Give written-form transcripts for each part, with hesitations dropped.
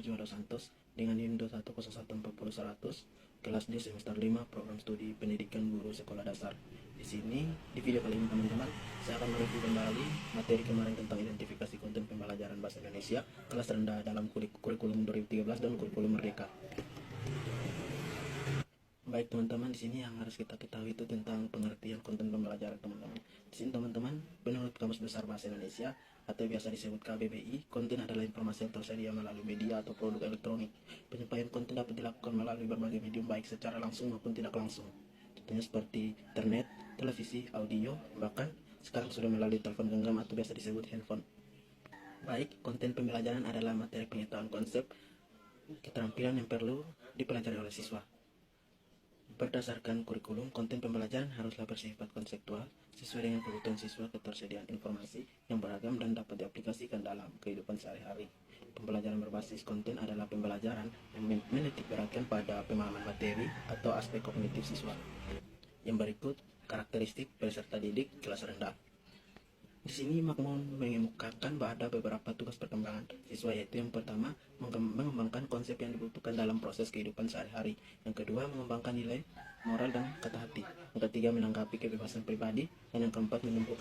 Juan Dos Santos dengan NIM 210140100, kelas D semester 5, program studi pendidikan guru sekolah dasar. Di sini, di video kali ini teman-teman, saya akan mereview kembali materi kemarin tentang identifikasi konten pembelajaran bahasa Indonesia kelas rendah dalam kurikulum 2013 dan kurikulum Merdeka. Baik teman-teman, di sini yang harus kita ketahui itu tentang pengertian konten pembelajaran teman-teman. Di sini teman-teman, menurut Kamus Besar Bahasa Indonesia atau biasa disebut KBBI, konten adalah informasi yang tersedia melalui media atau produk elektronik. Penyampaian konten dapat dilakukan melalui berbagai medium baik secara langsung maupun tidak langsung. Contohnya seperti internet, televisi, audio, bahkan sekarang sudah melalui telepon genggam atau biasa disebut handphone. Baik, konten pembelajaran adalah materi pengetahuan konsep, keterampilan yang perlu dipelajari oleh siswa. Berdasarkan kurikulum, konten pembelajaran haruslah bersifat konseptual, sesuai dengan kebutuhan siswa, ketersediaan informasi yang beragam dan dapat diaplikasikan dalam kehidupan sehari-hari. Pembelajaran berbasis konten adalah pembelajaran yang menitik beratkan pada pemahaman materi atau aspek kognitif siswa. Yang berikut karakteristik peserta didik kelas rendah. Di sini Makmun mengemukakan ada beberapa tugas perkembangan siswa, yaitu yang pertama mengembangkan konsep yang dibutuhkan dalam proses kehidupan sehari-hari, yang kedua mengembangkan nilai moral dan kata hati, yang ketiga melengkapi kebebasan pribadi, dan yang keempat menumbuh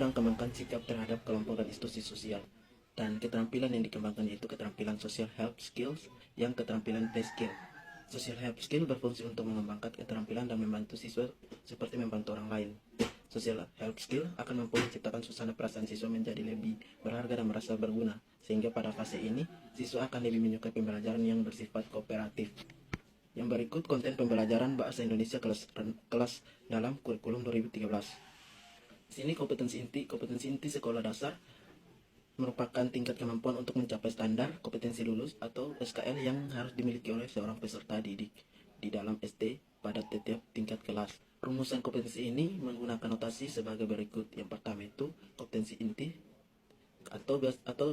dan kembangkan sikap terhadap kelompok dan institusi sosial. Dan keterampilan yang dikembangkan yaitu keterampilan social help skills, yang keterampilan test skill. Social help skill berfungsi untuk mengembangkan keterampilan dan membantu siswa seperti membantu orang lain. Social help skill akan mampu menciptakan suasana perasaan siswa menjadi lebih berharga dan merasa berguna, sehingga pada fase ini siswa akan lebih menyukai pembelajaran yang bersifat kooperatif. Yang berikut konten pembelajaran bahasa Indonesia kelas dalam kurikulum 2013. Di sini kompetensi inti sekolah dasar merupakan tingkat kemampuan untuk mencapai standar kompetensi lulus atau SKL yang harus dimiliki oleh seorang peserta didik di dalam SD pada setiap tingkat kelas. Rumusan kompetensi ini menggunakan notasi sebagai berikut. Yang pertama itu kompetensi inti atau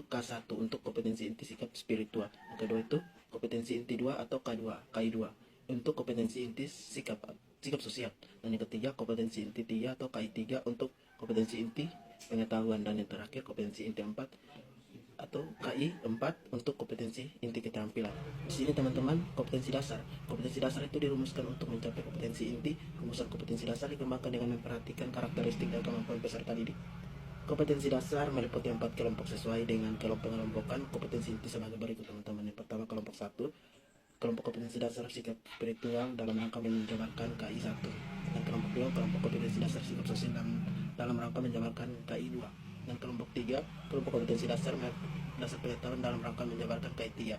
K1 untuk kompetensi inti sikap spiritual. Yang kedua itu kompetensi inti 2 atau KI2 untuk kompetensi inti sikap sosial. Dan yang ketiga kompetensi inti 3 atau KI3 untuk kompetensi inti pengetahuan. Dan yang terakhir kompetensi inti 4 atau KI4 untuk kompetensi inti keterampilan. Di sini teman-teman, kompetensi dasar. Kompetensi dasar itu dirumuskan untuk mencapai kompetensi inti. Rumusan kompetensi dasar dikembangkan dengan memperhatikan karakteristik dan kemampuan peserta didik. Kompetensi dasar meliputi 4 kelompok sesuai dengan kelompokan kompetensi inti sebagai berikut teman-teman. Yang pertama kelompok 1, kelompok kompetensi dasar sikap spiritual dalam rangka menjabarkan KI1. Dan kelompok 2, kelompok kompetensi dasar sikap sosial dalam rangka menjabarkan KI2. Dan kelompok 3, kelompok kompetensi dasar pengetahuan dalam rangka menjabarkan KI3.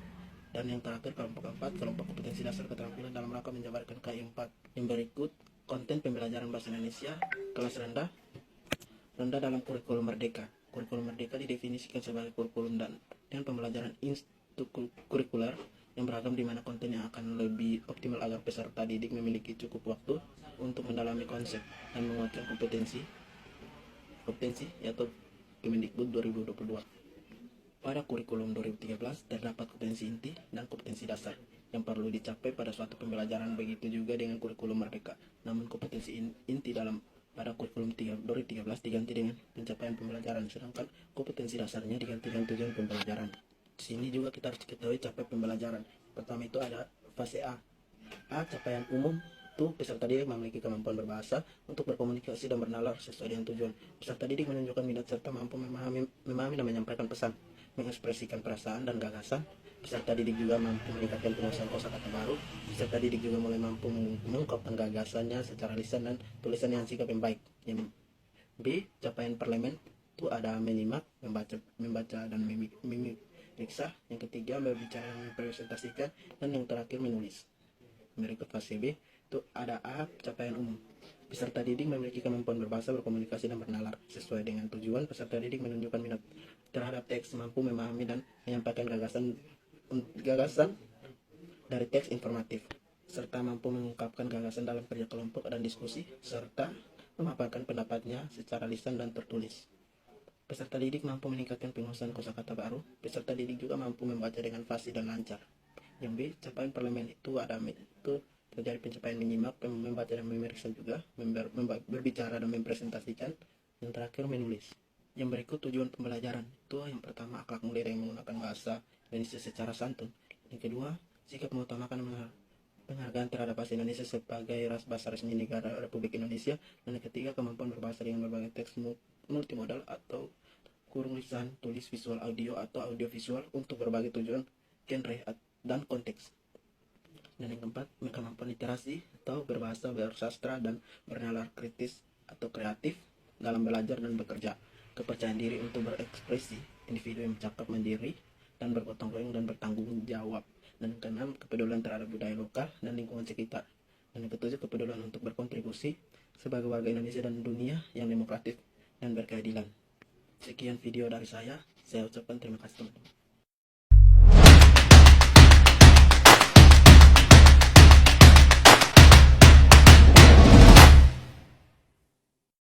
Dan yang terakhir kelompok 4, kelompok kompetensi dasar keterampilan dalam rangka menjabarkan KI4. Yang berikut konten pembelajaran bahasa Indonesia kelas rendah dalam kurikulum Merdeka. Kurikulum Merdeka didefinisikan sebagai kurikulum dan pembelajaran kurikuler yang beragam, di mana konten yang akan lebih optimal agar peserta didik memiliki cukup waktu untuk mendalami konsep dan menguatkan kompetensi yaitu Kemendikbud 2022. Pada kurikulum 2013 terdapat kompetensi inti dan kompetensi dasar yang perlu dicapai pada suatu pembelajaran, begitu juga dengan kurikulum Merdeka. Namun kompetensi inti pada kurikulum 2013 diganti dengan pencapaian pembelajaran, sedangkan kompetensi dasarnya diganti dengan tujuan pembelajaran. Di sini juga kita harus ketahui capaian pembelajaran. Pertama itu ada fase A, capaian umum. Itu peserta didik memiliki kemampuan berbahasa untuk berkomunikasi dan bernalar sesuai dengan tujuan. Peserta didik menunjukkan minat serta mampu memahami dan menyampaikan pesan, mengekspresikan perasaan dan gagasan. Peserta didik juga mampu meningkatkan penguasaan kosakata baru. Peserta didik juga mulai mampu mengungkapkan gagasannya secara lisan dan tulisan yang sikap yang baik. Yang B, capaian parlemen itu ada menyimak, membaca dan memeriksa. Yang ketiga berbicara dan mempresentasikan, dan yang terakhir menulis. Berikut fase B itu ada A, capaian umum. Peserta didik memiliki kemampuan berbahasa, berkomunikasi dan bernalar sesuai dengan tujuan. Peserta didik menunjukkan minat terhadap teks, mampu memahami dan menyampaikan gagasan dari teks informatif, serta mampu mengungkapkan gagasan dalam kerja kelompok dan diskusi, serta memaparkan pendapatnya secara lisan dan tertulis. Peserta didik mampu meningkatkan penguasaan kosakata baru. Peserta didik juga mampu membaca dengan fasih dan lancar. Yang B, capaian parlemen itu terjadi pencapaian menyimak, membaca dan memeriksa juga, berbicara dan mempresentasikan. Yang terakhir menulis. Yang berikut tujuan pembelajaran itu yang pertama akhlak mulia yang menggunakan bahasa Indonesia secara santun. Yang kedua, sikap mengutamakan penghargaan terhadap bahasa Indonesia sebagai bahasa resmi negara Republik Indonesia. Dan yang ketiga, kemampuan berbahasa dengan berbagai teks multimodal atau kurung lisan, tulis, visual, audio, atau audiovisual untuk berbagai tujuan, genre, dan konteks. Dan yang keempat, kemampuan literasi atau berbahasa, bersastra, dan bernalar kritis atau kreatif dalam belajar dan bekerja. Kepercayaan diri untuk berekspresi, individu yang bercakap mandiri dan bergotong royong dan bertanggung jawab. Dan yang keenam, kepedulian terhadap budaya lokal dan lingkungan sekitar. Dan yang ketujuh, kepedulian untuk berkontribusi sebagai warga Indonesia dan dunia yang demokratis dan berkeadilan. Sekian video dari saya ucapkan terima kasih teman-teman.